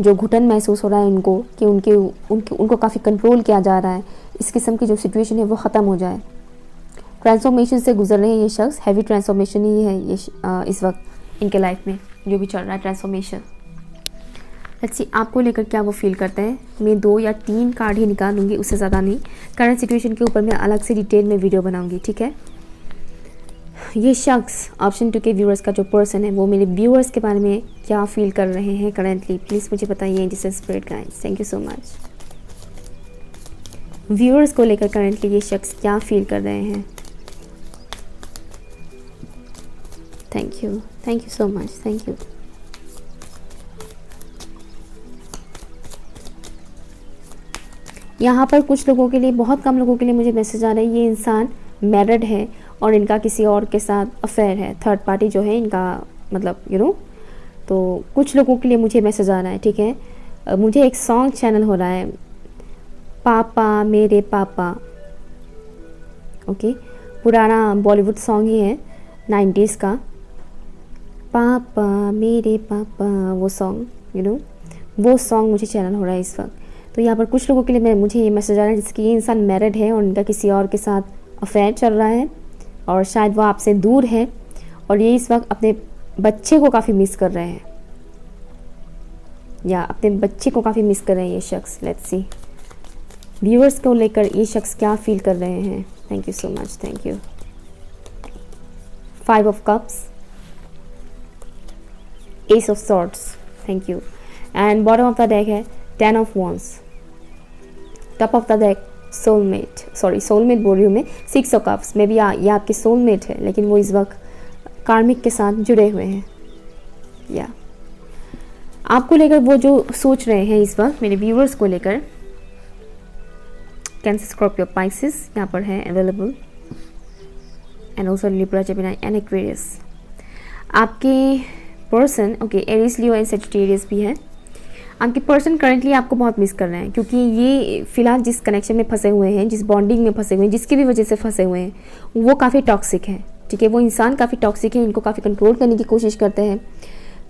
जो घुटन महसूस हो रहा है इनको कि उनको काफ़ी कंट्रोल किया जा रहा है, इस किस्म की जो सिचुएशन है वो ख़त्म हो जाए। ट्रांसफॉर्मेशन से गुजर रहे हैं ये शख्स, हैवी ट्रांसफॉर्मेशन ही है ये इस वक्त इनके लाइफ में जो भी चल रहा है, ट्रांसफॉर्मेशन। लेट्स सी आपको लेकर क्या वो फील करते हैं। मैं 2 या 3 कार्ड ही निकालूंगी, उससे ज़्यादा नहीं। करंट सिचुएशन के ऊपर मैं अलग से डिटेल में वीडियो बनाऊंगी, ठीक है। ये शख्स, ऑप्शन 2 के व्यूअर्स का जो पर्सन है, वो मेरे व्यूअर्स के बारे में क्या फील कर रहे हैं करेंटली, प्लीज़ मुझे बताइए। जिससे spirit guides, thank you so much. Viewers को लेकर करेंटली ये शख्स क्या फील कर रहे हैं। Thank you so much, thank you. यहाँ पर कुछ लोगों के लिए, बहुत कम लोगों के लिए मुझे मैसेज आ रहा है, ये इंसान मैरिड है और इनका किसी और के साथ अफेयर है। थर्ड पार्टी जो है इनका, मतलब तो कुछ लोगों के लिए मुझे मैसेज आ रहा है, ठीक है। मुझे एक सॉन्ग चैनल हो रहा है, पापा मेरे पापा। ओके, पुराना बॉलीवुड सॉन्ग ही है 90s का, पापा मेरे पापा, वो सॉन्ग वो सॉन्ग मुझे चैनल हो रहा है इस वक्त। तो यहाँ पर कुछ लोगों के लिए मुझे ये मैसेज आ रहा है जिसकी ये इंसान मैरिड है और उनका किसी और के साथ अफेयर चल रहा है और शायद वो आपसे दूर है और ये इस वक्त अपने बच्चे को काफ़ी मिस कर रहे हैं, या अपने बच्चे को काफ़ी मिस कर रहे हैं ये शख्स। लेट्स सी व्यूअर्स को लेकर ये शख्स क्या फील कर रहे हैं। Thank you so much, thank you. 5 of cups, S of swords, thank you. And bottom of the deck है 10 of wands, top of the deck soulmate बोल रही हूँ मैं, 6 ऑफ कप्स। मे बी ये आपके सोलमेट है लेकिन वो इस वक्त कार्मिक के साथ जुड़े हुए हैं, या आपको लेकर वो जो सोच रहे हैं इस वक्त मेरे व्यूअर्स को लेकर। कैंसर, स्कॉर्पियो, पाइसेस यहाँ पर है available, and also Libra, Gemini and Aquarius. आपके person, okay, Aries, Leo and Sagittarius भी है। आपके पर्सन करंटली आपको बहुत मिस कर रहे हैं क्योंकि ये फिलहाल जिस कनेक्शन में फंसे हुए हैं, जिस बॉन्डिंग में फंसे हुए हैं, जिसकी भी वजह से फंसे हुए हैं, वो काफ़ी टॉक्सिक है। ठीक है, वो इंसान काफ़ी टॉक्सिक है, इनको काफ़ी कंट्रोल करने की कोशिश करते हैं।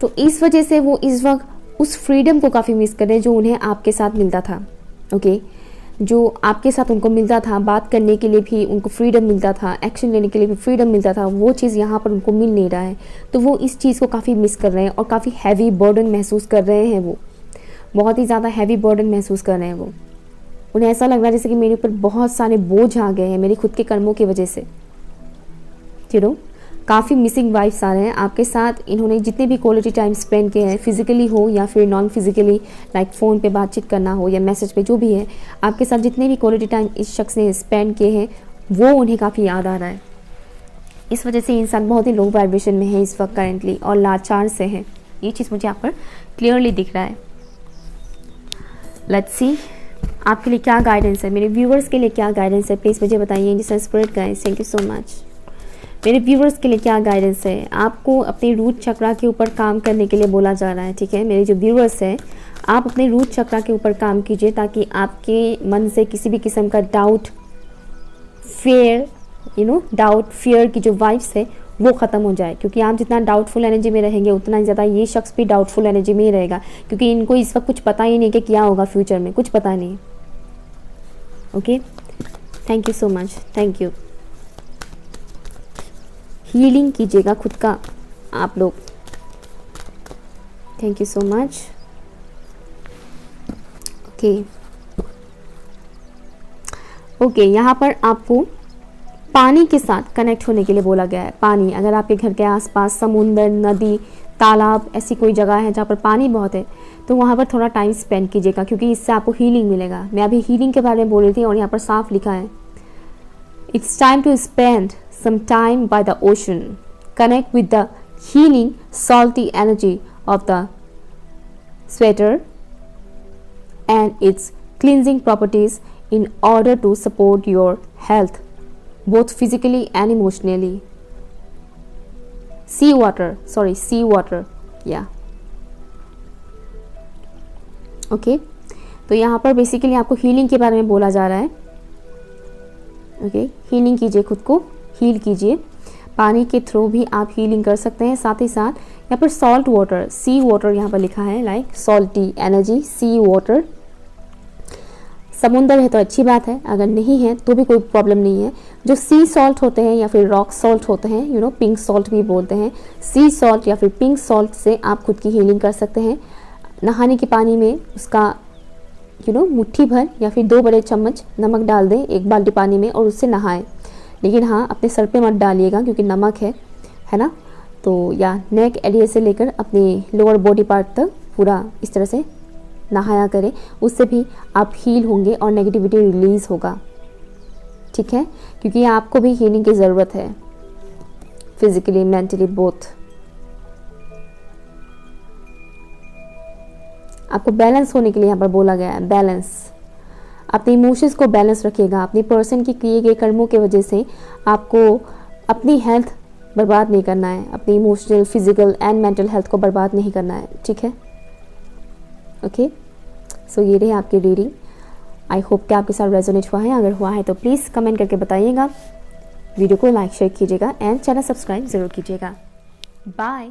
तो इस वजह से वो इस वक्त उस फ्रीडम को काफ़ी मिस कर रहे हैं जो उन्हें आपके साथ मिलता था। ओके, जो आपके साथ उनको मिलता था, बात करने के लिए भी उनको फ्रीडम मिलता था, एक्शन लेने के लिए भी फ्रीडम मिलता था, वो चीज़ यहाँ पर उनको मिल नहीं रहा है। तो वो इस चीज़ को काफ़ी मिस कर रहे हैं और काफ़ी हैवी बर्डन महसूस कर रहे हैं। वो बहुत ही ज़्यादा हैवी बर्डन महसूस कर रहे हैं। वो उन्हें ऐसा लग रहा है जैसे कि मेरे ऊपर बहुत सारे बोझ आ गए हैं मेरे खुद के कर्मों की वजह से। काफ़ी मिसिंग वाइब्स आ रहे हैं आपके साथ। इन्होंने जितने भी क्वालिटी टाइम स्पेंड किए हैं, फिजिकली हो या फिर नॉन फिजिकली, लाइक फ़ोन पे बातचीत करना हो या मैसेज पे, जो भी है, आपके साथ जितने भी क्वालिटी टाइम इस शख्स ने स्पेंड किए हैं वो उन्हें काफ़ी याद आ रहा है। इस वजह से इंसान बहुत ही लो वाइब्रेशन में है इस वक्त करेंटली और लाचार से है। ये चीज़ मुझे यहाँ पर क्लियरली दिख रहा है। लेट्स सी आपके लिए क्या गाइडेंस है, मेरे व्यूवर्स के लिए क्या गाइडेंस है, प्लीज़ मुझे बताइए। जिससे spirit guys, thank you so much. मेरे व्यूवर्स के लिए क्या गाइडेंस है, आपको अपने रूट चक्रा के ऊपर काम करने के लिए बोला जा रहा है। ठीक है, मेरे जो व्यूवर्स हैं, आप अपने रूट चक्रा के ऊपर काम कीजिए ताकि आपके मन से किसी भी किस्म का डाउट, फियर की जो वाइब्स है वो ख़त्म हो जाए। क्योंकि आप जितना डाउटफुल एनर्जी में रहेंगे उतना ही ज़्यादा ये शख्स भी डाउटफुल एनर्जी में ही रहेगा, क्योंकि इनको इस वक्त कुछ पता ही नहीं कि क्या होगा फ्यूचर में, कुछ पता नहीं। Okay, thank you so much, thank you. Healing कीजिएगा खुद का आप लोग। Thank you so much. Okay, यहाँ पर आपको पानी के साथ कनेक्ट होने के लिए बोला गया है। पानी, अगर आपके घर के आसपास समुंदर, नदी, तालाब, ऐसी कोई जगह है जहाँ पर पानी बहुत है तो वहाँ पर थोड़ा टाइम स्पेंड कीजिएगा, क्योंकि इससे आपको हीलिंग मिलेगा। मैं अभी हीलिंग के बारे में बोल रही थी और यहाँ पर साफ लिखा है, it's time to spend some time by the ocean. Connect with the healing salty energy of the sweater and its cleansing properties in order to support your health both physically and emotionally. Sea water, yeah. Okay, तो यहाँ पर basically आपको healing के बारे में बोला जा रहा है। ओके, हीलिंग कीजिए, खुद को हील कीजिए। पानी के थ्रू भी आप हीलिंग कर सकते हैं। साथ ही साथ यहाँ पर सॉल्ट वाटर, सी वाटर यहाँ पर लिखा है, लाइक सॉल्टी एनर्जी, सी वाटर। समुंदर है तो अच्छी बात है, अगर नहीं है तो भी कोई प्रॉब्लम नहीं है। जो सी सॉल्ट होते हैं या फिर रॉक सॉल्ट होते हैं, पिंक सॉल्ट भी बोलते हैं, सी सॉल्ट या फिर पिंक सॉल्ट से आप खुद की हीलिंग कर सकते हैं। नहाने के पानी में उसका मुट्ठी भर या फिर 2 बड़े चम्मच नमक डाल दें एक बाल्टी पानी में और उससे नहाएं। लेकिन हाँ, अपने सर पे मत डालिएगा क्योंकि नमक है ना। तो या नेक एरिया से लेकर अपने लोअर बॉडी पार्ट तक पूरा इस तरह से नहाया करें, उससे भी आप हील होंगे और नेगेटिविटी रिलीज़ होगा। ठीक है, क्योंकि आपको भी हीलिंग की ज़रूरत है, फिजिकली, मेंटली, बोथ। आपको बैलेंस होने के लिए यहाँ पर बोला गया है, बैलेंस। अपने इमोशंस को बैलेंस रखिएगा। अपनी पर्सन की किए गए कर्मों की वजह से आपको अपनी हेल्थ बर्बाद नहीं करना है, अपनी emotional, physical and mental health को बर्बाद नहीं करना है। ठीक है, ओके। सो ये रही आपकी रीडिंग। आई होप कि आपके साथ रेजोनेट हुआ है। अगर हुआ है तो प्लीज़ कमेंट करके बताइएगा, वीडियो को लाइक शेयर कीजिएगा एंड चैनल सब्सक्राइब ज़रूर कीजिएगा। बाय।